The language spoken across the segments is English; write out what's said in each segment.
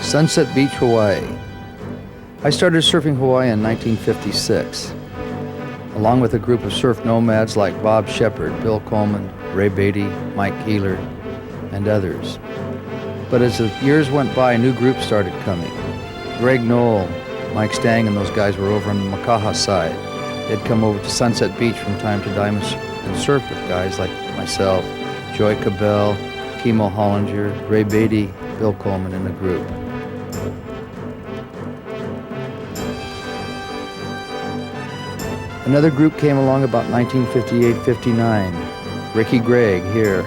Sunset Beach, Hawaii. I started surfing Hawaii in 1956, along with a group of surf nomads like Bob Shepard, Bill Coleman, Ray Beatty, Mike Keeler, and others. But as the years went by, new groups started coming. Greg Knoll, Mike Stang, and those guys were over on the Makaha side. They'd come over to Sunset Beach from time to time and surf with guys like myself, Joy Cabell, Kimo Hollinger, Ray Beatty, Bill Coleman, and the group. Another group came along about 1958-59. Ricky Gregg here,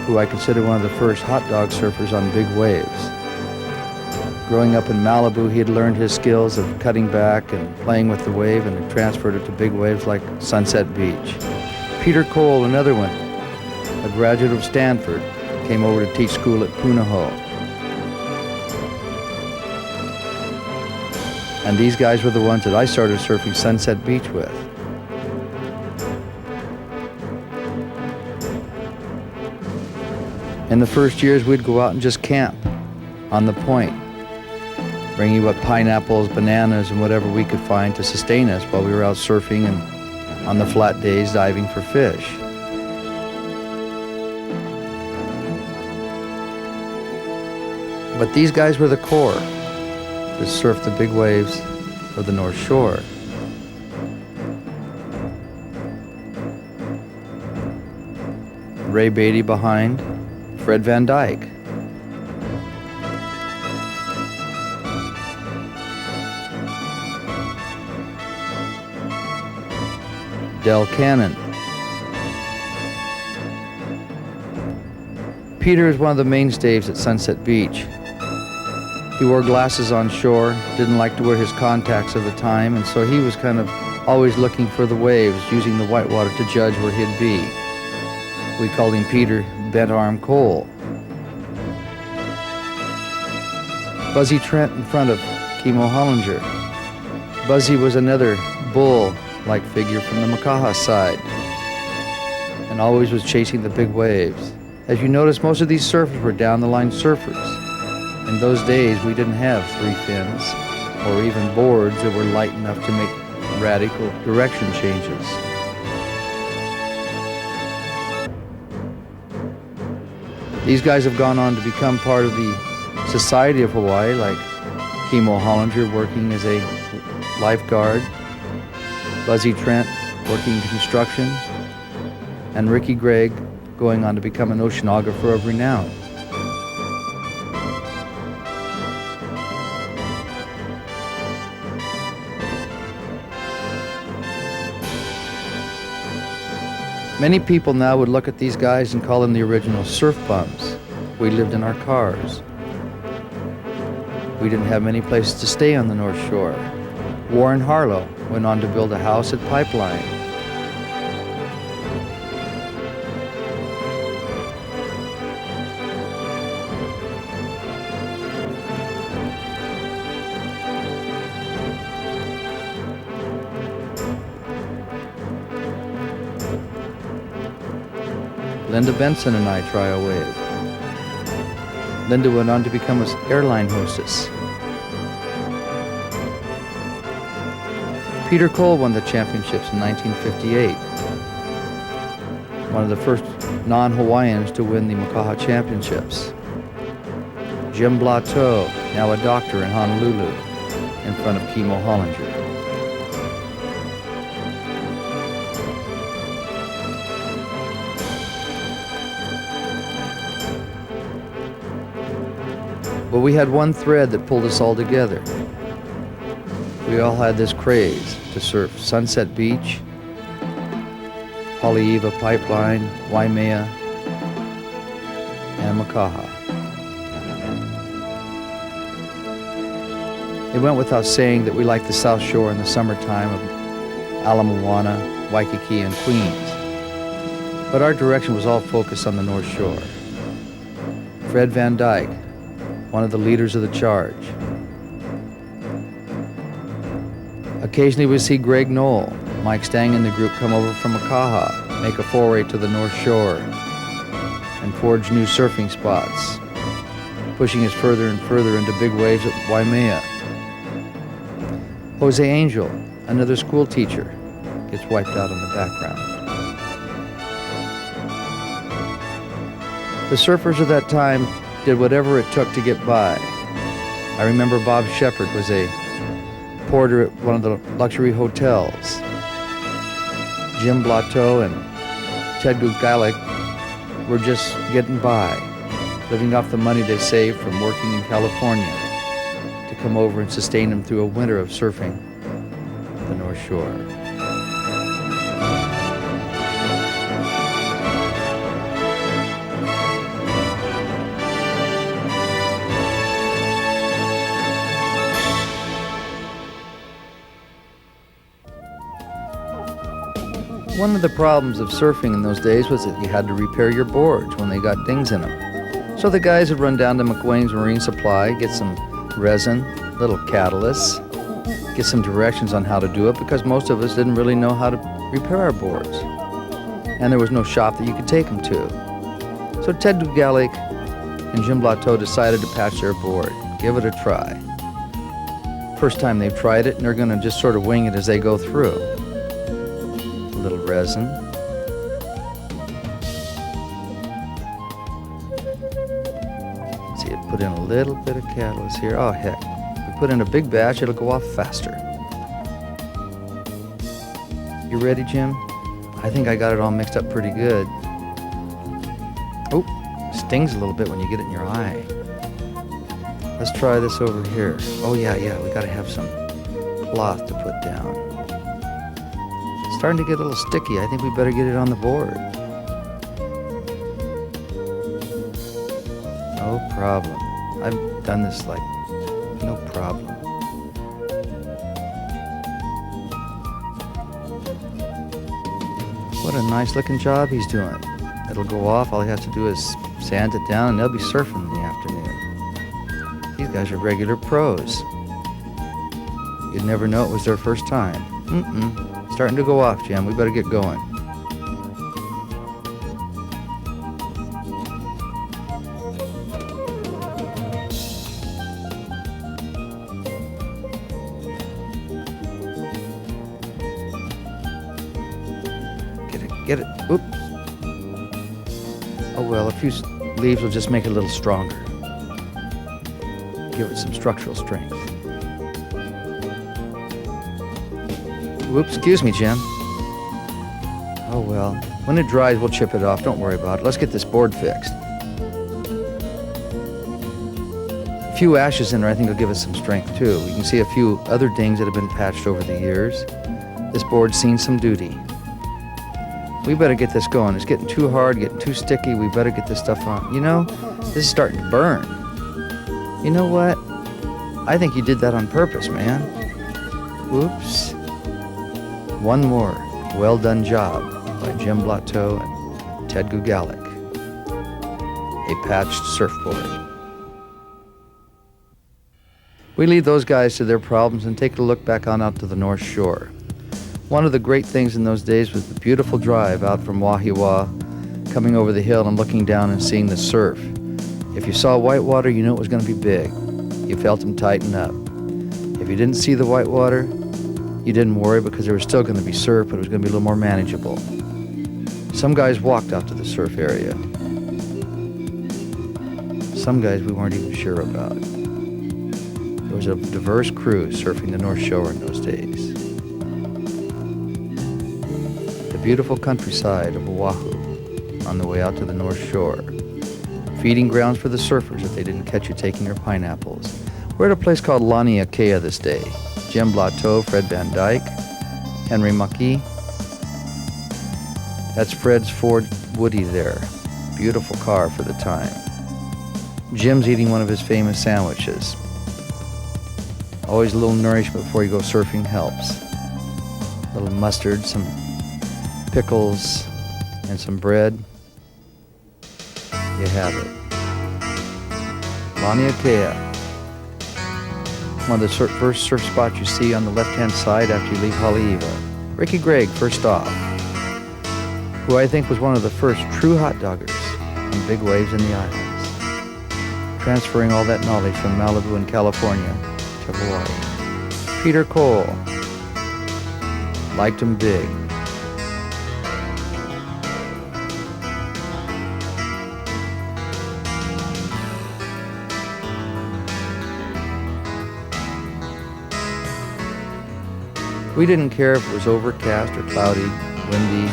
who I consider one of the first hot dog surfers on big waves. Growing up in Malibu, he had learned his skills of cutting back and playing with the wave and had transferred it to big waves like Sunset Beach. Peter Cole, another one, a graduate of Stanford, came over to teach school at Punahou. And these guys were the ones that I started surfing Sunset Beach with. In the first years, we'd go out and just camp on the point, bringing up pineapples, bananas, and whatever we could find to sustain us while we were out surfing and on the flat days diving for fish. But these guys were the core that surfed the big waves of the North Shore. Ray Beatty behind, Fred Van Dyke. Del Cannon. Peter is one of the mainstays at Sunset Beach. He wore glasses on shore, didn't like to wear his contacts at the time, and so he was kind of always looking for the waves, using the whitewater to judge where he'd be. We called him Peter Bent Arm Cole. Buzzy Trent in front of Kimo Hollinger. Buzzy was another bull-like figure from the Makaha side and always was chasing the big waves. As you notice, most of these surfers were down-the-line surfers. In those days, we didn't have 3 fins or even boards that were light enough to make radical direction changes. These guys have gone on to become part of the Society of Hawaii, like Kimo Hollinger working as a lifeguard, Buzzy Trent working construction, and Ricky Gregg going on to become an oceanographer of renown. Many people now would look at these guys and call them the original surf bums. We lived in our cars. We didn't have many places to stay on the North Shore. Warren Harlow went on to build a house at Pipeline. Linda Benson and I try a wave. Linda went on to become an airline hostess. Peter Cole won the championships in 1958. One of the first non-Hawaiians to win the Makaha championships. Jim Blateau, now a doctor in Honolulu, in front of Kimo Hollinger. But we had one thread that pulled us all together. We all had this craze to surf Sunset Beach, Haleiwa Pipeline, Waimea, and Makaha. It went without saying that we liked the South Shore in the summertime of Ala Moana, Waikiki, and Queens. But our direction was all focused on the North Shore. Fred Van Dyke, one of the leaders of the charge. Occasionally we see Greg Knoll, Mike Stang and the group come over from Makaha, make a foray to the North Shore, and forge new surfing spots. pushing us further and further into big waves at Waimea. Jose Angel, another school teacher, gets wiped out in the background. The surfers of that time did whatever it took to get by. I remember Bob Shepard was a porter at one of the luxury hotels. Jim Blateau and Ted Gugalik were just getting by, living off the money they saved from working in California to come over and sustain them through a winter of surfing the North Shore. One of the problems of surfing in those days was that you had to repair your boards when they got dings in them. So the guys would run down to McWayne's Marine Supply, get some resin, little catalysts, get some directions on how to do it, because most of us didn't really know how to repair our boards. And there was no shop that you could take them to. So Ted Gugalik and Jim Blateau decided to patch their board, give it a try. First time they've tried it, and they're going to just sort of wing it as they go through. A little resin. See, it put in a little bit of catalyst here. Oh, heck. If we put in a big batch, it'll go off faster. You ready, Jim? I think I got it all mixed up pretty good. Oh, stings a little bit when you get it in your eye. Let's try this over here. Oh, yeah, we gotta have some cloth to put down. It's starting to get a little sticky. I think we better get it on the board. No problem. I've done this like, no problem. What a nice looking job he's doing. It'll go off. All he has to do is sand it down and they'll be surfing in the afternoon. These guys are regular pros. You'd never know it was their first time. Starting to go off, Jim. We better get going. Get it. Oops. Oh well, a few leaves will just make it a little stronger. Give it some structural strength. Whoops, excuse me, Jim. Oh well, when it dries, we'll chip it off. Don't worry about it. Let's get this board fixed. A few ashes in there, I think, will give us some strength too. We can see a few other dings that have been patched over the years. This board's seen some duty. We better get this going. It's getting too hard, getting too sticky. We better get this stuff on. You know, this is starting to burn. You know what? I think you did that on purpose, man. Whoops. One more well done job by Jim Blateau and Ted Gugalik. A patched surfboard. We leave those guys to their problems and take a look back on out to the North Shore. One of the great things in those days was the beautiful drive out from Wahiawa, coming over the hill and looking down and seeing the surf. If you saw whitewater, you knew it was going to be big. You felt them tighten up. If you didn't see the whitewater, you didn't worry because there was still going to be surf, but it was going to be a little more manageable. Some guys walked out to the surf area. Some guys we weren't even sure about. There was a diverse crew surfing the North Shore in those days. The beautiful countryside of Oahu on the way out to the North Shore. Feeding grounds for the surfers if they didn't catch you taking your pineapples. We're at a place called Laniakea this day. Jim Blateau, Fred Van Dyke, Henry Muckey. That's Fred's Ford Woody there. Beautiful car for the time. Jim's eating one of his famous sandwiches. Always a little nourishment before you go surfing helps. A little mustard, some pickles, and some bread. You have it. Laniakea. One of the first surf spots you see on the left-hand side after you leave Haleiwa. Ricky Gregg, first off, who I think was one of the first true hot doggers on big waves in the islands. transferring all that knowledge from Malibu and California to Hawaii. Peter Cole, liked him big. We didn't care if it was overcast or cloudy, windy.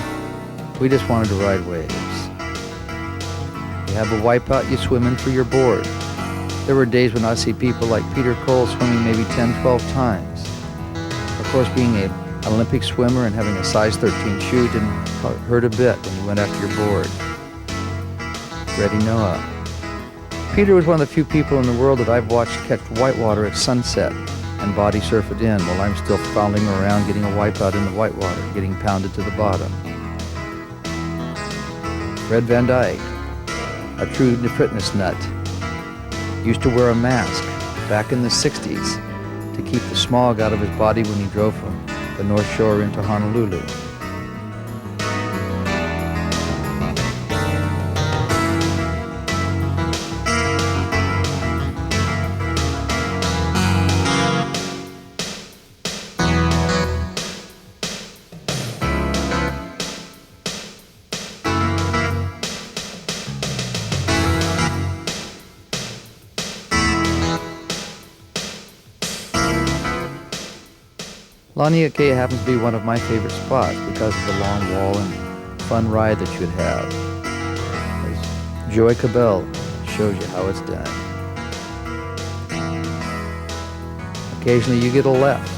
We just wanted to ride waves. You have a wipeout, you swim in for your board. There were days when I see people like Peter Cole swimming maybe 10, 12 times. Of course, being an Olympic swimmer and having a size 13 shoe didn't hurt a bit when you went after your board. Freddie Noah. Peter was one of the few people in the world that I've watched catch whitewater at sunset and body surf it in while I'm still fouling around getting a wipeout in the whitewater, getting pounded to the bottom. Fred Van Dyke, a true fitness nut, used to wear a mask back in the 60s to keep the smog out of his body when he drove from the North Shore into Honolulu. Laniakea Cay happens to be one of my favorite spots because of the long wall and fun ride that you'd have. As Joey Cabell shows you how it's done. Occasionally you get a left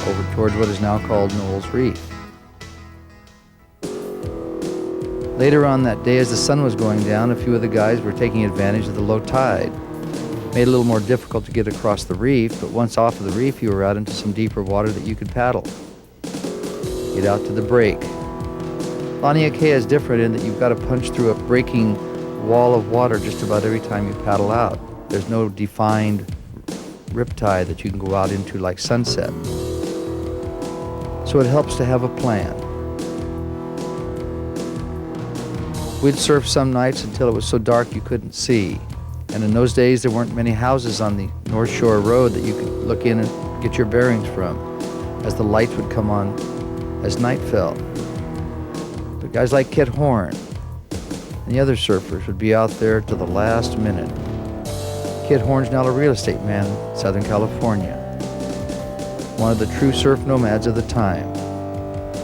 over towards what is now called Knowles Reef. Later on that day, as the sun was going down, a few of the guys were taking advantage of the low tide. Made it a little more difficult to get across the reef, but once off of the reef, you were out into some deeper water that you could paddle. Get out to the break. Laniakea is different in that you've got to punch through a breaking wall of water just about every time you paddle out. There's no defined riptide that you can go out into like Sunset. So it helps to have a plan. We'd surf some nights until it was so dark you couldn't see. And in those days, there weren't many houses on the North Shore Road that you could look in and get your bearings from, as the lights would come on as night fell. But guys like Kit Horn and the other surfers would be out there to the last minute. Kit Horn's now a real estate man in Southern California, one of the true surf nomads of the time.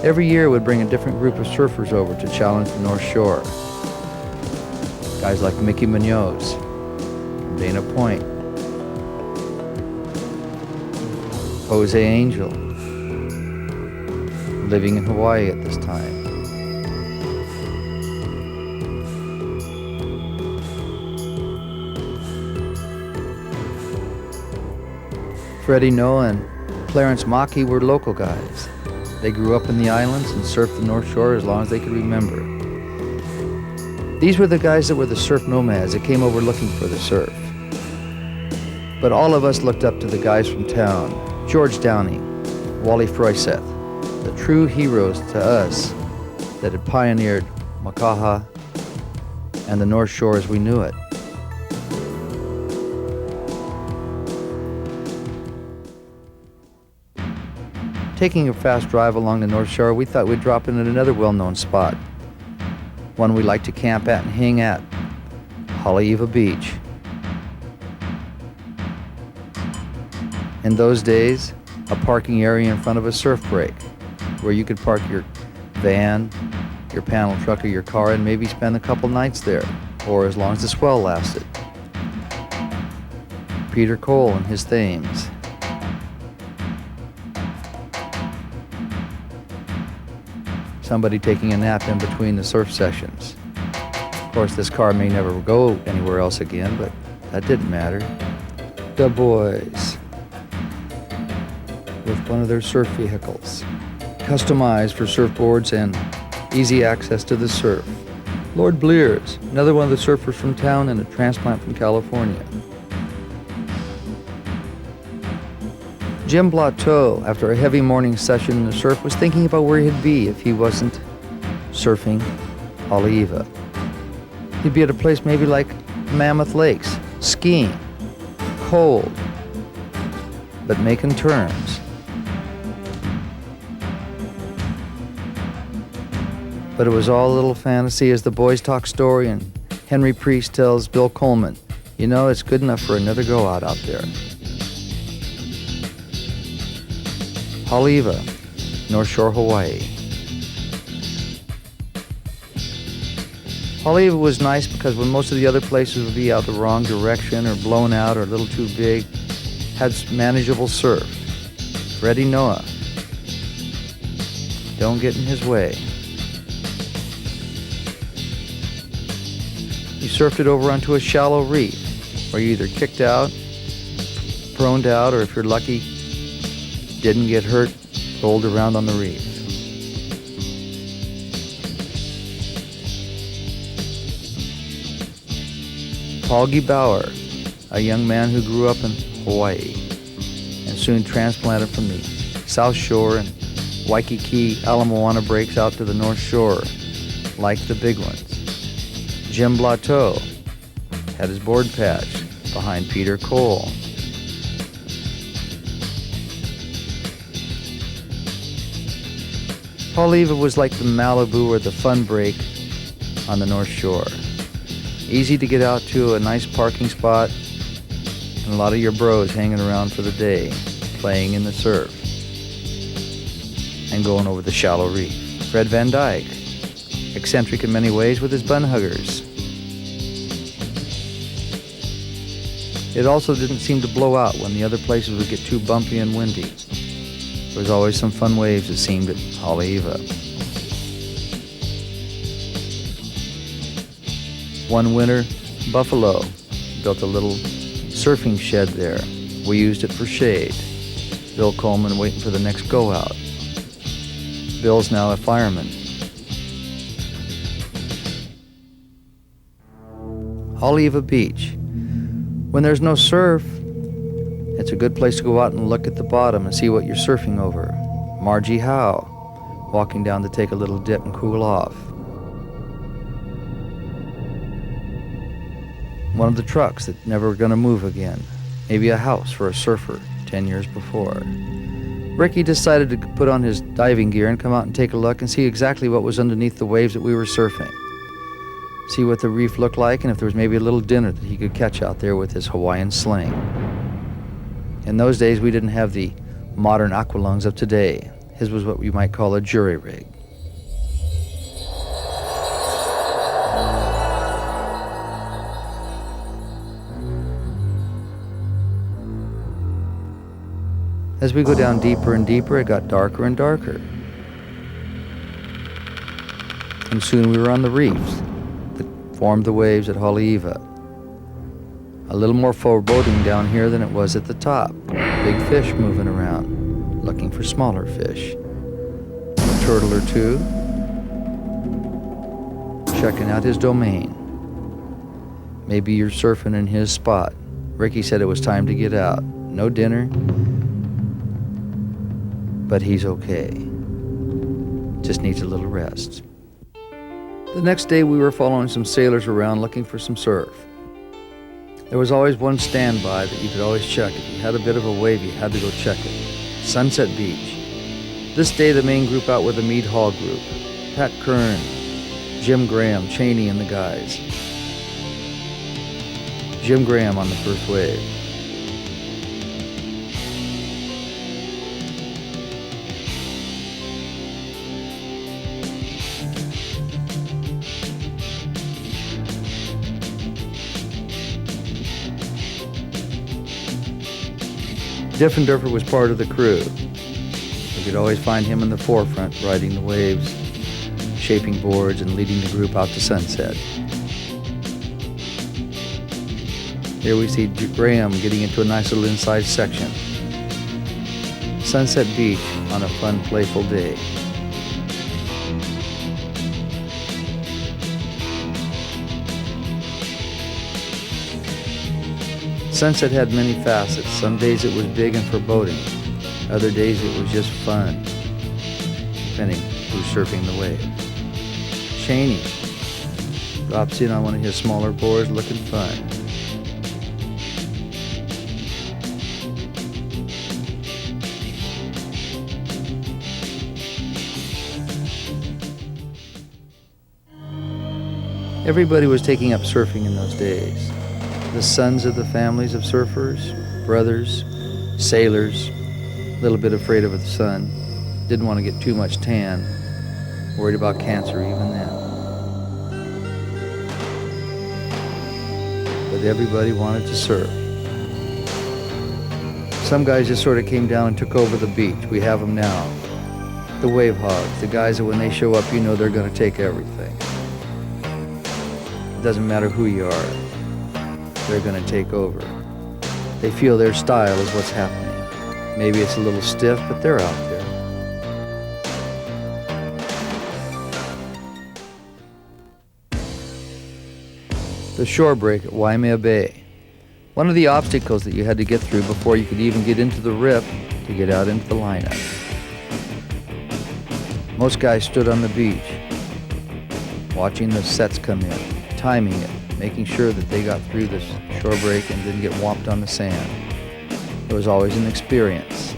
Every year would bring a different group of surfers over to challenge the North Shore. Guys like Mickey Munoz, Dana Point, Jose Angel, living in Hawaii at this time. Freddie Noah and Clarence Mackey were local guys. They grew up in the islands and surfed the North Shore as long as they could remember. These were the guys that were the surf nomads that came over looking for the surf. But all of us looked up to the guys from town, George Downey, Wally Fryseth, the true heroes to us that had pioneered Makaha and the North Shore as we knew it. Taking a fast drive along the North Shore, we thought we'd drop in at another well-known spot, one we like to camp at and hang at, Haleiwa Beach. In those days, a parking area in front of a surf break where you could park your van, your panel truck, or your car and maybe spend a couple nights there, or as long as the swell lasted. Peter Cole and his themes. Somebody taking a nap in between the surf sessions. Of course, this car may never go anywhere else again, but that didn't matter. The boys, with one of their surf vehicles, customized for surfboards and easy access to the surf. Lord Blears, another one of the surfers from town and a transplant from California. Jim Blateau, after a heavy morning session in the surf, was thinking about where he'd be if he wasn't surfing Haleiwa. He'd be at a place maybe like Mammoth Lakes, skiing, cold, but making turns. But it was all a little fantasy as the boys talk story and Henry Priest tells Bill Coleman, you know, it's good enough for another go out there. Haleiwa, North Shore, Hawaii. Haleiwa was nice because when most of the other places would be out the wrong direction or blown out or a little too big, had manageable surf. Freddie Noah. Don't get in his way. You surfed it over onto a shallow reef where you either kicked out, proned out, or if you're lucky, didn't get hurt, rolled around on the reef. Paul G. Bauer, a young man who grew up in Hawaii and soon transplanted from the South Shore and Waikiki Ala Moana breaks out to the North Shore, like the big ones. Jim Blateau had his board patch behind Peter Cole. Haleiwa was like the Malibu or the Fun Break on the North Shore. Easy to get out to, a nice parking spot, and a lot of your bros hanging around for the day, playing in the surf, and going over the shallow reef. Fred Van Dyke, eccentric in many ways with his bun huggers. It also didn't seem to blow out when the other places would get too bumpy and windy. There was always some fun waves, it seemed, at Haleiwa. One winter, Buffalo built a little surfing shed there. We used it for shade. Bill Coleman waiting for the next go out. Bill's now a fireman. Haleiwa Beach. When there's no surf, it's a good place to go out and look at the bottom and see what you're surfing over. Margie Howe, walking down to take a little dip and cool off. One of the trucks that never were gonna move again. Maybe a house for a surfer 10 years before. Ricky decided to put on his diving gear and come out and take a look and see exactly what was underneath the waves that we were surfing. See what the reef looked like and if there was maybe a little dinner that he could catch out there with his Hawaiian sling. In those days, we didn't have the modern aqualungs of today. His was what we might call a jury rig. As we go down deeper and deeper, it got darker and darker. And soon we were on the reefs that formed the waves at Haleiwa. A little more foreboding down here than it was at the top. Big fish moving around, looking for smaller fish. A turtle or two, checking out his domain. Maybe you're surfing in his spot. Ricky said it was time to get out. No dinner, but he's okay. Just needs a little rest. The next day we were following some sailors around looking for some surf. There was always one standby that you could always check. If you had a bit of a wave, you had to go check it. Sunset Beach. This day the main group out were the Meade Hall group. Pat Kern, Jim Graham, Cheney and the guys. Jim Graham on the first wave. Diffenderfer was part of the crew. You could always find him in the forefront, riding the waves, shaping boards, and leading the group out to sunset. Here we see Graham getting into a nice little inside section. Sunset Beach on a fun, playful day. Sunset had many facets. Some days it was big and foreboding. Other days it was just fun, depending who's surfing the wave. Cheney drops in on one of his smaller boards looking fun. Everybody was taking up surfing in those days. The sons of the families of surfers, brothers, sailors, a little bit afraid of the sun, didn't want to get too much tan, worried about cancer even then. But everybody wanted to surf. Some guys just sort of came down and took over the beach. We have them now. The wave hogs, the guys that when they show up, you know they're going to take everything. It doesn't matter who you are, they're going to take over. They feel their style is what's happening. Maybe it's a little stiff, but they're out there. The shore break at Waimea Bay. One of the obstacles that you had to get through before you could even get into the rip to get out into the lineup. Most guys stood on the beach, watching the sets come in, timing it, making sure that they got through this shore break and didn't get whomped on the sand. It was always an experience.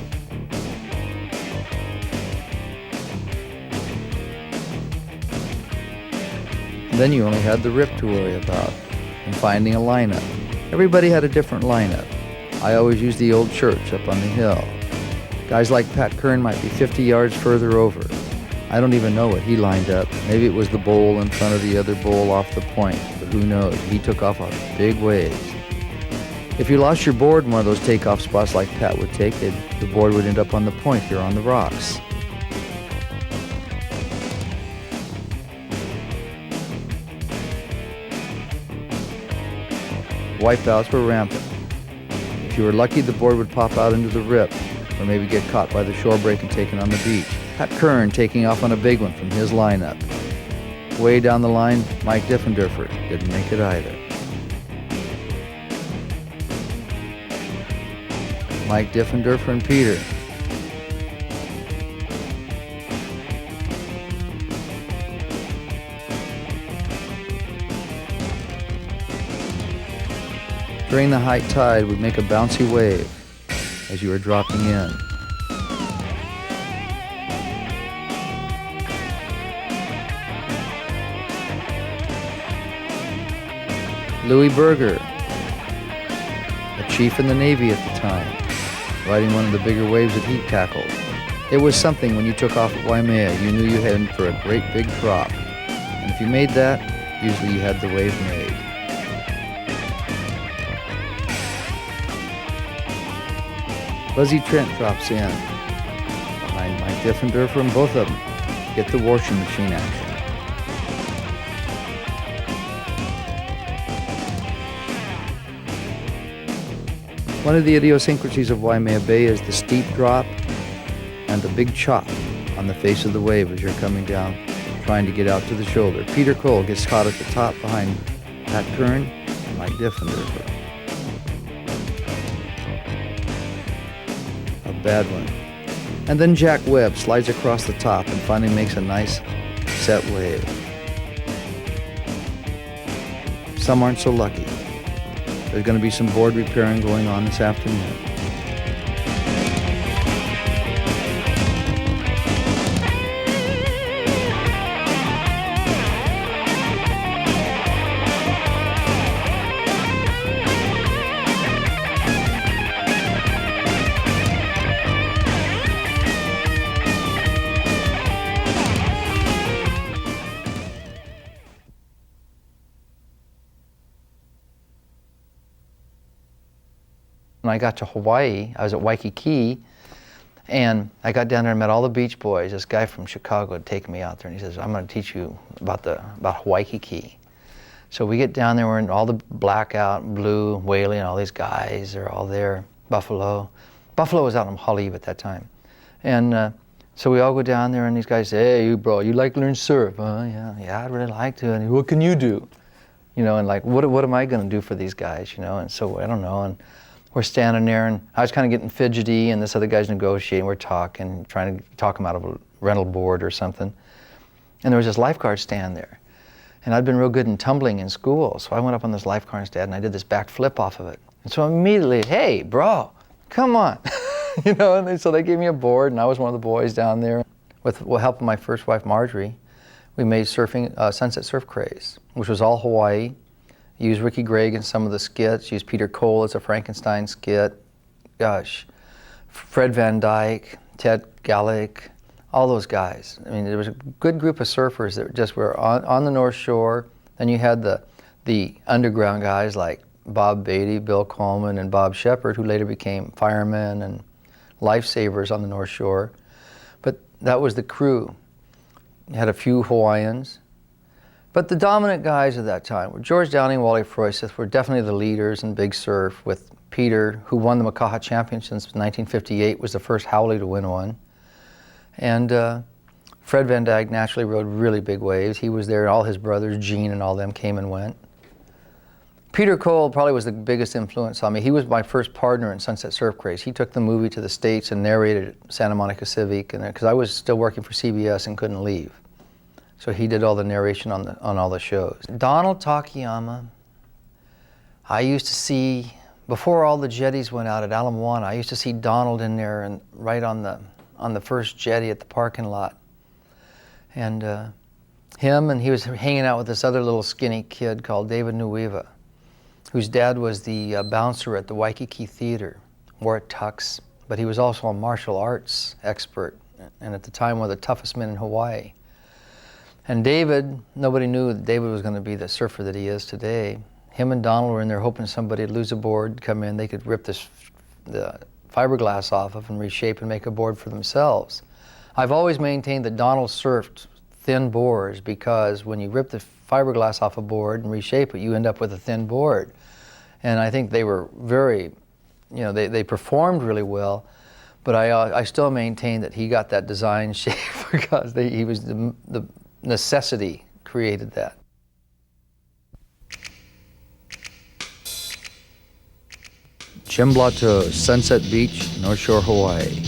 And then you only had the rip to worry about and finding a lineup. Everybody had a different lineup. I always used the old church up on the hill. Guys like Pat Kern might be 50 yards further over. I don't even know what he lined up. Maybe it was the bowl in front of the other bowl off the point, but who knows? He took off on big waves. If you lost your board in one of those takeoff spots like Pat would take, the board would end up on the point here on the rocks. Wipeouts were rampant. If you were lucky, the board would pop out into the rip, or maybe get caught by the shore break and taken on the beach. Pat Kern taking off on a big one from his lineup. Way down the line, Mike Diffenderfer didn't make it either. Mike Diffenderfer and Peter. During the high tide, we'd make a bouncy wave as you were dropping in. Louis Berger, a chief in the Navy at the time, riding one of the bigger waves that he tackled. It was something when you took off at Waimea, you knew you had in for a great big drop. And if you made that, usually you had the wave made. Buzzy Trent drops in, behind Mike Diffenderfer and both of them get the washing machine action. One of the idiosyncrasies of Waimea Bay is the steep drop and the big chop on the face of the wave as you're coming down, trying to get out to the shoulder. Peter Cole gets caught at the top behind Pat Kern and Mike Diffenderfer. A bad one. And then Jack Webb slides across the top and finally makes a nice set wave. Some aren't so lucky. There's going to be some board repairing going on this afternoon. When I got to Hawaii, I was at Waikiki, and I got down there and met all the beach boys. This guy from Chicago had taken me out there, and he says, I'm going to teach you about Waikiki. So we get down there, we're in all the blackout, blue, Whaley, and all these guys are all there. Buffalo was out in Hawaii at that time. And so we all go down there, and these guys say, hey, you bro, you like to learn surf? Yeah, I'd really like to. And what can you do? You know, and like, what am I going to do for these guys, you know? And so, I don't know. And we're standing there, and I was kind of getting fidgety, and this other guy's negotiating. We're talking, trying to talk him out of a rental board or something. And there was this lifeguard stand there. And I'd been real good in tumbling in school, so I went up on this lifeguard stand, and I did this back flip off of it. And so immediately, hey, bro, come on. You know, and so they gave me a board, and I was one of the boys down there with the help of my first wife, Marjorie. we made surfing Sunsetsurfcraze, which was all Hawaii. Used Ricky Gregg in some of the skits, used Peter Cole as a Frankenstein skit. Gosh, Fred Van Dyke, Ted Gallick, all those guys. I mean, there was a good group of surfers that just were on the North Shore. Then you had the underground guys like Bob Beatty, Bill Coleman, and Bob Shepard, who later became firemen and lifesavers on the North Shore. But that was the crew. You had a few Hawaiians. But the dominant guys at that time were George Downey and Wally Freusseth were definitely the leaders in big surf, with Peter, who won the Makaha Championship in 1958, was the first haole to win one. And Fred Van Dyke naturally rode really big waves. He was there, all his brothers, Gene and all them came and went. Peter Cole probably was the biggest influence on me. He was my first partner in Sunsetsurfcraze. He took the movie to the States and narrated at Santa Monica Civic, and because I was still working for CBS and couldn't leave. So he did all the narration on all the shows. Donald Takayama, I used to see, before all the jetties went out at Ala Moana, I used to see Donald in there and right on the first jetty at the parking lot. And he was hanging out with this other little skinny kid called David Nuiva, whose dad was the bouncer at the Waikiki Theater, wore a tux, but he was also a martial arts expert, and at the time one of the toughest men in Hawaii. And David, nobody knew that David was going to be the surfer that he is today. Him and Donald were in there hoping somebody would lose a board, come in, they could rip the fiberglass off of and reshape and make a board for themselves. I've always maintained that Donald surfed thin boards because when you rip the fiberglass off a board and reshape it, you end up with a thin board. And I think they were very, they performed really well, but I still maintain that he got that design shape because he was the necessity created that. Chimblatu, Sunset Beach, North Shore, Hawaii.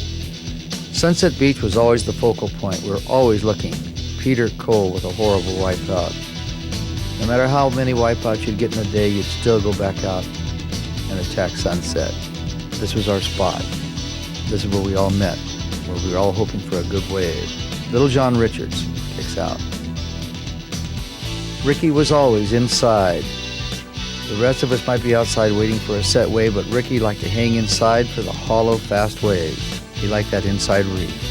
Sunset Beach was always the focal point. We were always looking. Peter Cole with a horrible wipeout. No matter how many wipeouts you'd get in a day, you'd still go back out and attack Sunset. This was our spot. This is where we all met, where we were all hoping for a good wave. Little John Richards kicks out. Ricky was always inside. The rest of us might be outside waiting for a set wave, but Ricky liked to hang inside for the hollow, fast waves. He liked that inside reef.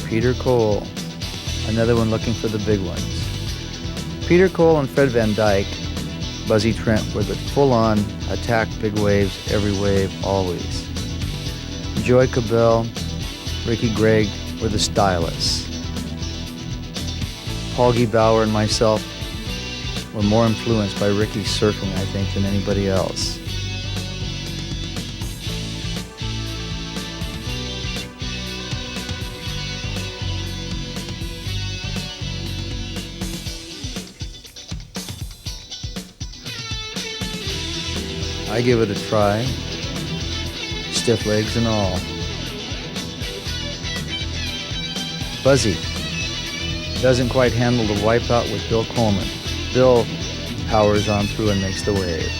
Peter Cole, another one looking for the big ones. Peter Cole and Fred Van Dyke, Buzzy Trent were the full-on attack big waves, every wave, always. Joy Cabell, Ricky Gregg were the stylists. Paul G. Bauer and myself were more influenced by Ricky's surfing, I think, than anybody else. I give it a try, stiff legs and all. Buzzy doesn't quite handle the wipeout with Bill Coleman. Bill powers on through and makes the wave.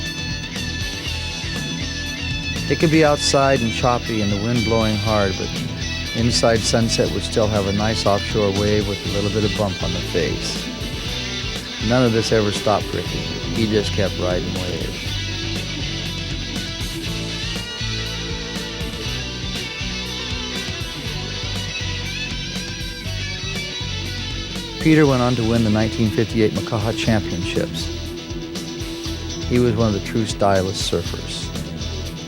It could be outside and choppy and the wind blowing hard, but inside Sunset would still have a nice offshore wave with a little bit of bump on the face. None of this ever stopped Ricky. He just kept riding waves. Peter went on to win the 1958 Makaha Championships. He was one of the true stylist surfers.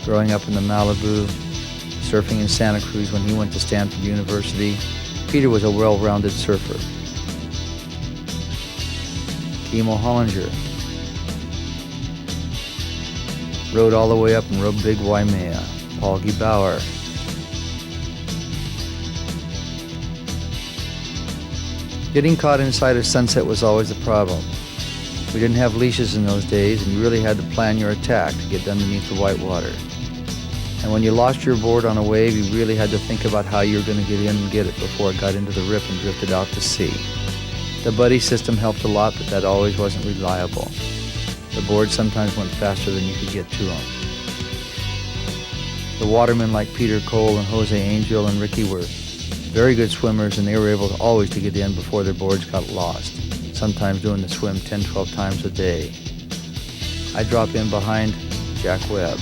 Growing up in the Malibu, surfing in Santa Cruz when he went to Stanford University, Peter was a well-rounded surfer. Timo Hollinger rode all the way up and rode Big Waimea. Paul G. Bauer. Getting caught inside of Sunset was always the problem. We didn't have leashes in those days, and you really had to plan your attack to get underneath the white water. And when you lost your board on a wave, you really had to think about how you were going to get in and get it before it got into the rip and drifted out to sea. The buddy system helped a lot, but that always wasn't reliable. The board sometimes went faster than you could get to them. The watermen like Peter Cole and Jose Angel and Ricky were very good swimmers, and they were able to always to get in before their boards got lost, sometimes doing the swim 10, 12 times a day. I drop in behind Jack Webb.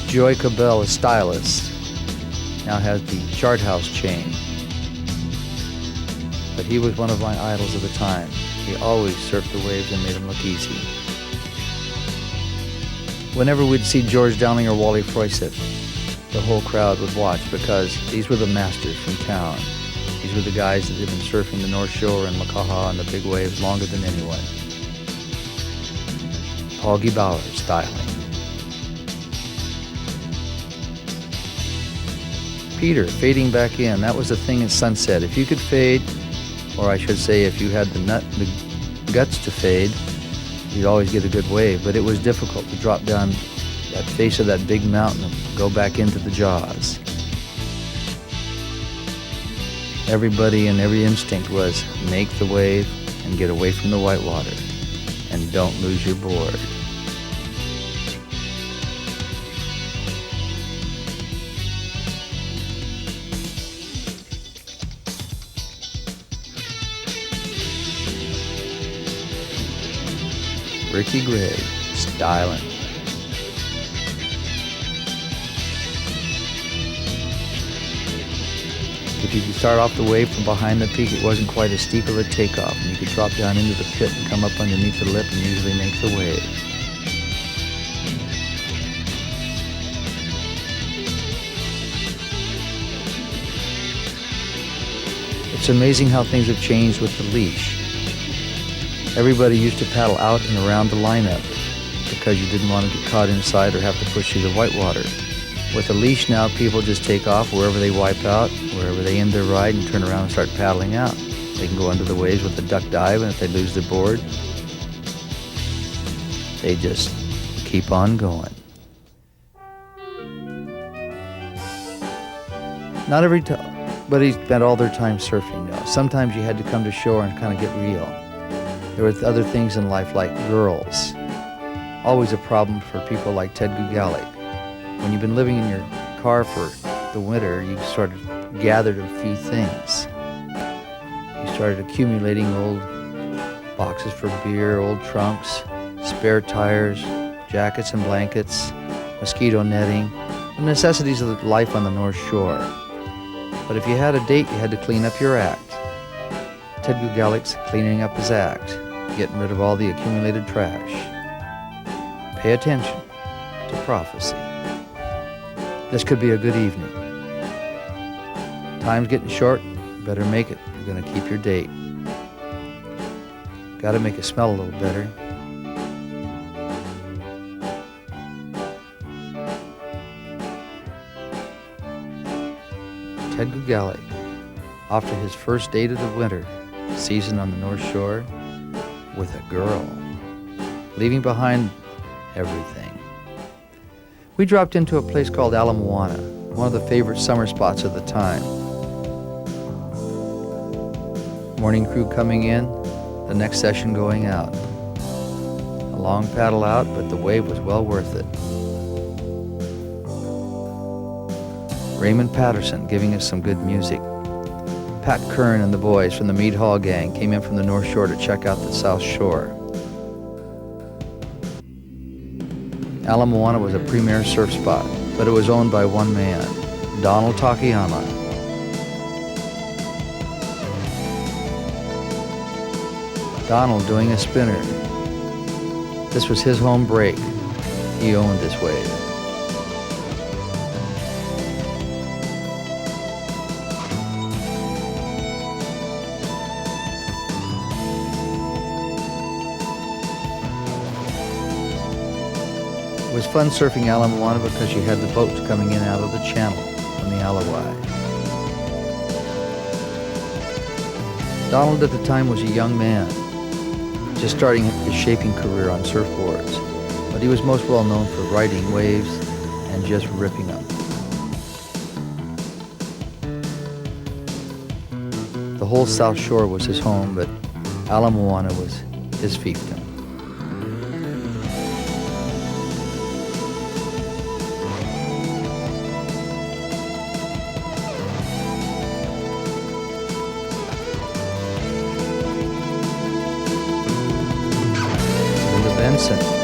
Joy Cabell, a stylist, now has the Chart House chain. But he was one of my idols of the time. He always surfed the waves and made them look easy. Whenever we'd see George Dowling or Wally Froissart, the whole crowd would watch because these were the masters from town. These were the guys that had been surfing the North Shore and Makaha and the big waves longer than anyone. Paul Gebauer styling. Peter fading back in. That was the thing in Sunset. If you could fade, or I should say if you had the guts to fade, you'd always get a good wave. But it was difficult to drop down that face of that big mountain and go back into the jaws. Everybody and every instinct was make the wave and get away from the white water and don't lose your board. Ricky Gregg, styling. If you could start off the wave from behind the peak, it wasn't quite as steep of a takeoff, and you could drop down into the pit and come up underneath the lip and usually make the wave. It's amazing how things have changed with the leash. Everybody used to paddle out and around the lineup because you didn't want to get caught inside or have to push through the whitewater. With a leash now, people just take off wherever they wipe out, wherever they end their ride, and turn around and start paddling out. They can go under the waves with a duck dive, and if they lose their board, they just keep on going. Not everybody spent all their time surfing, though. Sometimes you had to come to shore and kind of get real. There were other things in life like girls. Always a problem for people like Ted Gugalik. When you've been living in your car for the winter, you sort of gathered a few things. You started accumulating old boxes for beer, old trunks, spare tires, jackets and blankets, mosquito netting, the necessities of life on the North Shore. But if you had a date, you had to clean up your act. Ted Gugalik's cleaning up his act, getting rid of all the accumulated trash. Pay attention to prophecy. This could be a good evening. Time's getting short, better make it. You're gonna keep your date. Gotta make it smell a little better. Ted Gugalik, off to his first date of the winter season on the North Shore with a girl, leaving behind everything. We dropped into a place called Ala Moana, one of the favorite summer spots of the time. Morning crew coming in, the next session going out. A long paddle out, but the wave was well worth it. Raymond Patterson giving us some good music. Pat Kern and the boys from the Mead Hall gang came in from the North Shore to check out the South Shore. Ala Moana was a premier surf spot, but it was owned by one man, Donald Takayama. Donald doing a spinner. This was his home break. He owned this wave. It was fun surfing Ala Moana because you had the boats coming in out of the channel from the Alawai. Donald at the time was a young man, just starting his shaping career on surfboards, but he was most well known for riding waves and just ripping them. The whole South Shore was his home, but Ala Moana was his fiefdom. Linda Benson.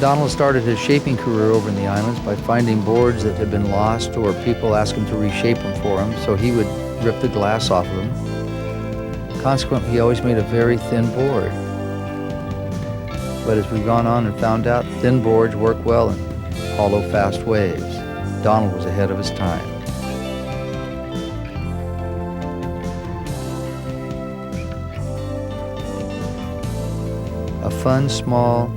Donald started his shaping career over in the islands by finding boards that had been lost, or people asked him to reshape them for him, so he would rip the glass off of them. Consequently, he always made a very thin board. But as we've gone on and found out, thin boards work well in hollow, fast waves. Donald was ahead of his time. A fun, small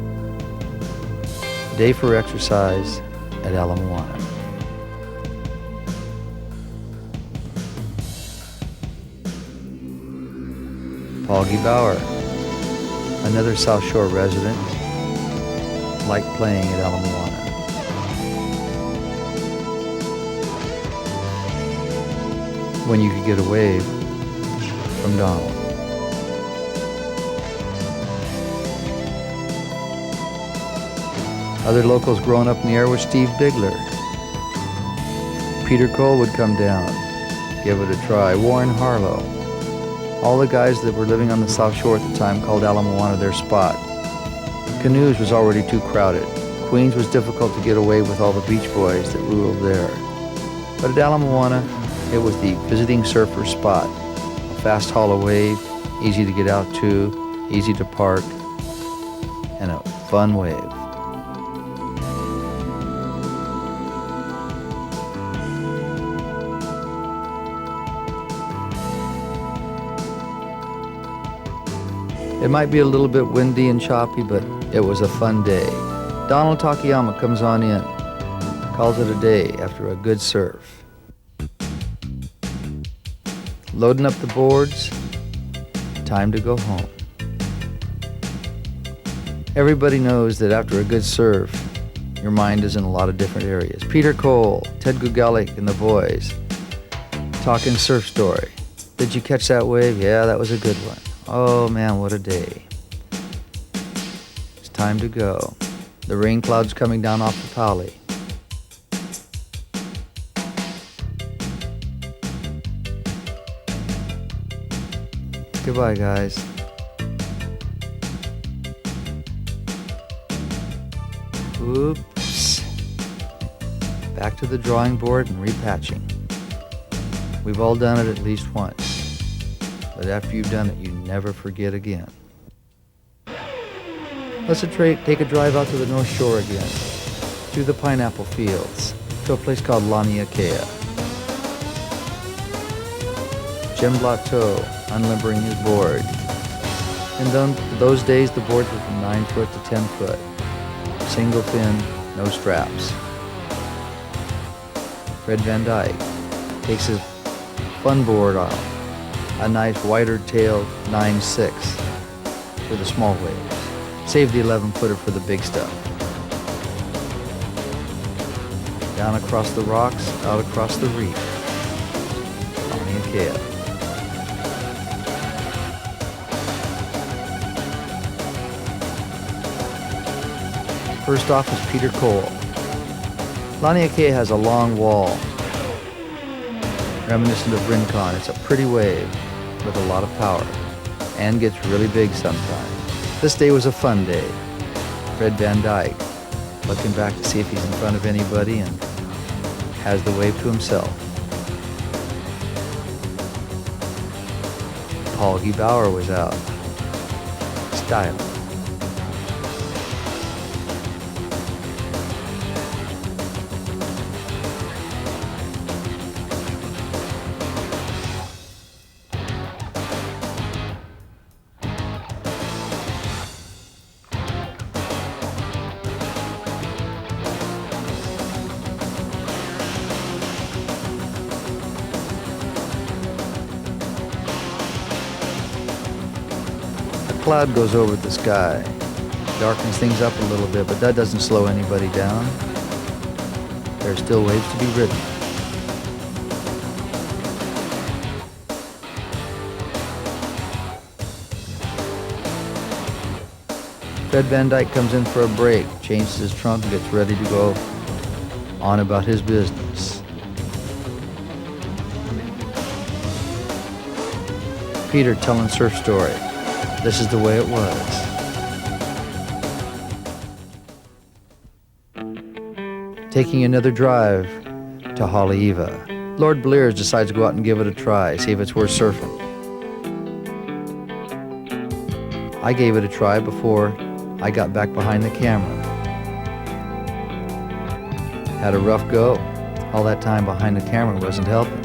day for exercise at Ala Moana. Paul G. Bauer, another South Shore resident, liked playing at Ala Moana. When you could get a wave from Donald. Other locals growing up in the air were Steve Bigler. Peter Cole would come down, give it a try. Warren Harlow. All the guys that were living on the South Shore at the time called Ala Moana their spot. Canoes was already too crowded. Queens was difficult to get away with all the beach boys that ruled there. But at Ala Moana, it was the visiting surfer spot. A fast hollow wave, easy to get out to, easy to park, and a fun wave. It might be a little bit windy and choppy, but it was a fun day. Donald Takayama comes on in, calls it a day after a good surf. Loading up the boards, time to go home. Everybody knows that after a good surf, your mind is in a lot of different areas. Peter Cole, Ted Gugalik and the boys, talking surf story. Did you catch that wave? Yeah, that was a good one. Oh man, what a day. It's time to go. The rain clouds coming down off the Pali. Goodbye, guys. Oops. Back to the drawing board and repatching. We've all done it at least once. But after you've done it, you never forget again. Let's take a drive out to the North Shore again, through the pineapple fields, to a place called Laniakea. Jim Blateau unlimbering his board. In those days, the boards were from 9 foot to 10 foot. Single fin, no straps. Fred Van Dyke takes his fun board off. A nice wider tailed 9.6 for the small waves. Save the 11-footer for the big stuff. Down across the rocks, out across the reef. Laniakea. First off is Peter Cole. Laniakea has a long wall, reminiscent of Rincon. It's a pretty wave with a lot of power and gets really big sometimes. This day was a fun day. Fred Van Dyke looking back to see if he's in front of anybody and has the wave to himself. Paul G. Bauer was out. Style. cloud goes over the sky. Darkens things up a little bit, but that doesn't slow anybody down. There are still waves to be ridden. Fred Van Dyke comes in for a break, changes his trunk, and gets ready to go on about his business. Peter telling surf story. This is the way it was. Taking another drive to Haleiwa. Lord Blears decides to go out and give it a try, see if it's worth surfing. I gave it a try before I got back behind the camera. Had a rough go. All that time behind the camera wasn't helping.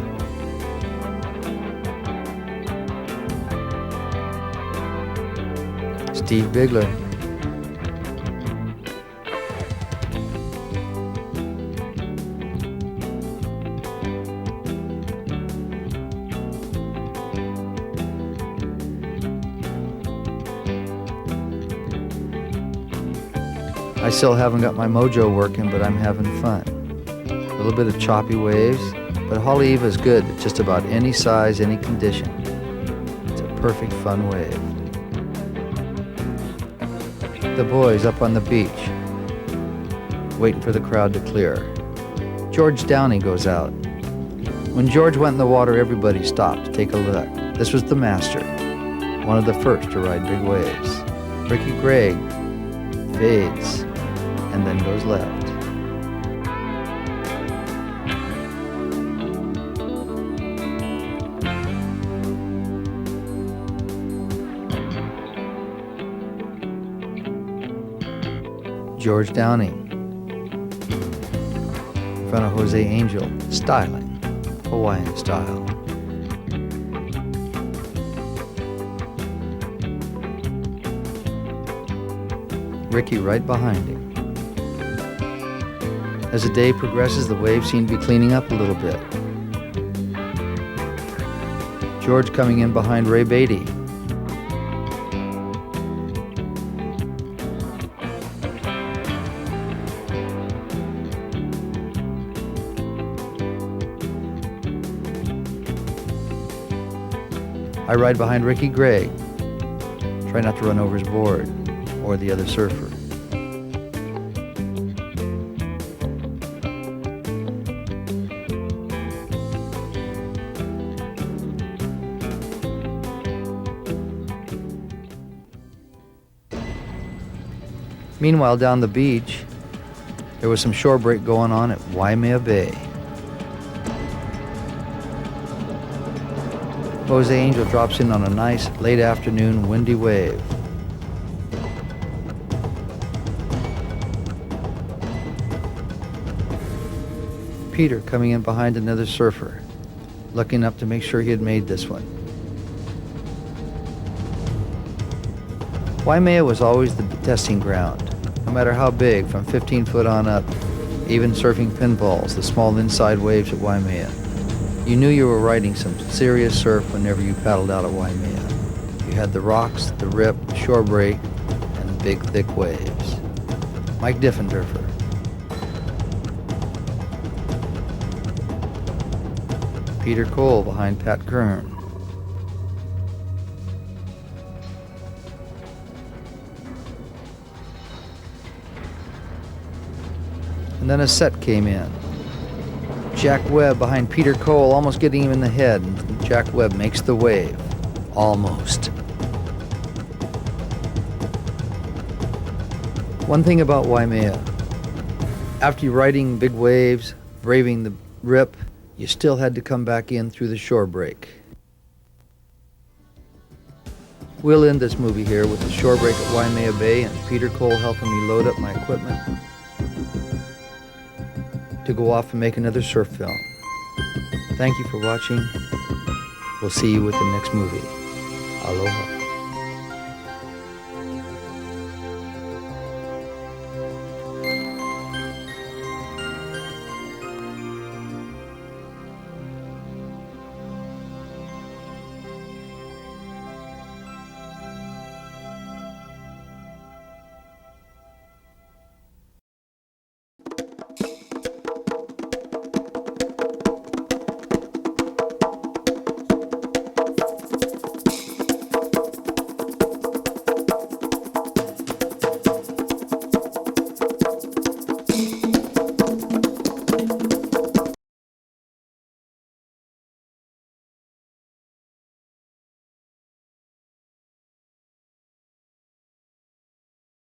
Steve Bigler. I still haven't got my mojo working, but I'm having fun. A little bit of choppy waves, but Haleiwa is good at just about any size, any condition. It's a perfect fun wave. The boys up on the beach, waiting for the crowd to clear. George Downey goes out. When George went in the water, everybody stopped to take a look. This was the master, one of the first to ride big waves. Ricky Gregg fades and then goes left. George Downey in front of Jose Angel, styling, Hawaiian style. Ricky right behind him. As the day progresses, the waves seem to be cleaning up a little bit. George coming in behind Ray Beatty. I ride behind Ricky Gregg. Try not to run over his board or the other surfer. Meanwhile, down the beach, there was some shore break going on at Waimea Bay. Jose Angel drops in on a nice late afternoon windy wave. Peter coming in behind another surfer, looking up to make sure he had made this one. Waimea was always the testing ground, no matter how big, from 15 foot on up, even surfing pinballs, the small inside waves at Waimea. You knew you were riding some serious surf whenever you paddled out at Waimea. You had the rocks, the rip, the shore break, and the big, thick waves. Mike Diffenderfer. Peter Cole behind Pat Kern. And then a set came in. Jack Webb behind Peter Cole, almost getting him in the head, and Jack Webb makes the wave. Almost. One thing about Waimea, after you're riding big waves, braving the rip, you still had to come back in through the shore break. We'll end this movie here with the shore break at Waimea Bay and Peter Cole helping me load up my equipment to go off and make another surf film. Thank you for watching. We'll see you with the next movie. Aloha.